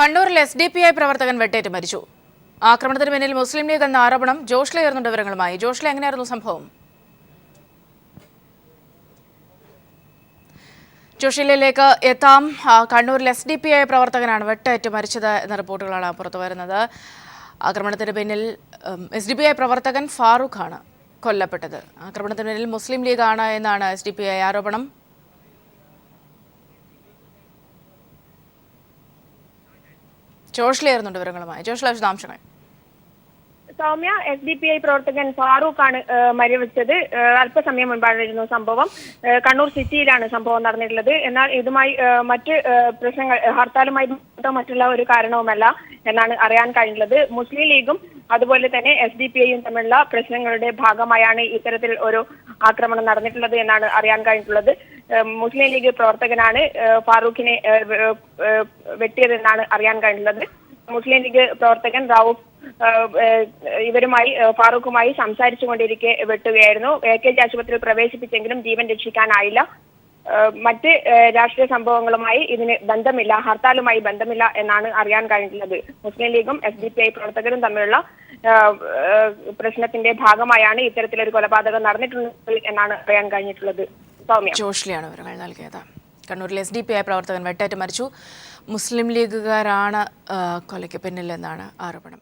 കണ്ണൂരിൽ SDPI പ്രവർത്തകൻ വെട്ടേറ്റ് മരിച്ചു. ആക്രമണത്തിന് പിന്നിൽ മുസ്ലിം ലീഗ് എന്ന ആരോപണം. ജോഷ്ലെ ഉയർന്ന വിവരങ്ങളുമായി. ജോഷ്ലെ, എങ്ങനെയായിരുന്നു സംഭവം? ജോഷിലേക്ക് എത്താം. കണ്ണൂരിൽ SDPI പ്രവർത്തകനാണ് വെട്ടേറ്റ് മരിച്ചത് എന്ന റിപ്പോർട്ടുകളാണ് പുറത്തുവരുന്നത്. ആക്രമണത്തിന് പിന്നിൽ SDPI പ്രവർത്തകൻ ഫാറൂഖാണ് കൊല്ലപ്പെട്ടത്. ആക്രമണത്തിന് പിന്നിൽ മുസ്ലിം ലീഗാണ് എന്നാണ് SDPI ആരോപണം. ജോഷ്ലെ വിവരങ്ങളുമായി. ജോഷ്ലെ, വിശദാംശങ്ങൾ. സൗമ്യ, SDPI പ്രവർത്തകൻ ഫാറൂഖാണ് മരിച്ചത്. അല്പസമയം മുൻപായിരുന്നു സംഭവം. കണ്ണൂർ സിറ്റിയിലാണ് സംഭവം നടന്നിട്ടുള്ളത്. എന്നാൽ ഇതുമായി മറ്റ് പ്രശ്നങ്ങൾ, ഹർത്താലുമായി മറ്റുള്ള ഒരു കാരണവുമല്ല എന്നാണ് അറിയാൻ കഴിഞ്ഞുള്ളത്. മുസ്ലിം ലീഗും അതുപോലെ തന്നെ SDPIയും തമ്മിലുള്ള പ്രശ്നങ്ങളുടെ ഭാഗമായാണ് ഇത്തരത്തിൽ ഒരു ആക്രമണം നടന്നിട്ടുള്ളത് എന്നാണ് അറിയാൻ കഴിഞ്ഞിട്ടുള്ളത്. മുസ്ലിം ലീഗ് പ്രവർത്തകനാണ് ഫാറൂഖിനെ വെട്ടിയതെന്നാണ് അറിയാൻ കഴിഞ്ഞുള്ളത്. മുസ്ലിം ലീഗ് പ്രവർത്തകൻ റൌഫ് ഫാറൂഖുമായി സംസാരിച്ചുകൊണ്ടിരിക്കെ വെട്ടുകയായിരുന്നു. AKG ആശുപത്രിയിൽ പ്രവേശിപ്പിച്ചെങ്കിലും ജീവൻ രക്ഷിക്കാനായില്ല. മറ്റ് രാഷ്ട്രീയ സംഭവങ്ങളുമായി ഇതിന് ബന്ധമില്ല, ഹർത്താലുമായി ബന്ധമില്ല എന്നാണ് അറിയാൻ കഴിഞ്ഞിട്ടുള്ളത്. മുസ്ലിം ലീഗും SDPI പ്രവർത്തകരും തമ്മിലുള്ള പ്രശ്നത്തിന്റെ ഭാഗമായാണ് ഇത്തരത്തിലൊരു കൊലപാതകം നടന്നിട്ടുള്ളത് എന്നാണ് അറിയാൻ കഴിഞ്ഞിട്ടുള്ളത്. സൗമ്യ, ജോഷ്ലിയാണ് വിവരങ്ങൾ നൽകിയത്. കണ്ണൂരിൽ SDPI പ്രവർത്തകൻ വെട്ടേറ്റ് മരിച്ചു. മുസ്ലിം ലീഗുകാരാണ് കൊലയ്ക്ക് പിന്നിലെന്നാണ് ആരോപണം.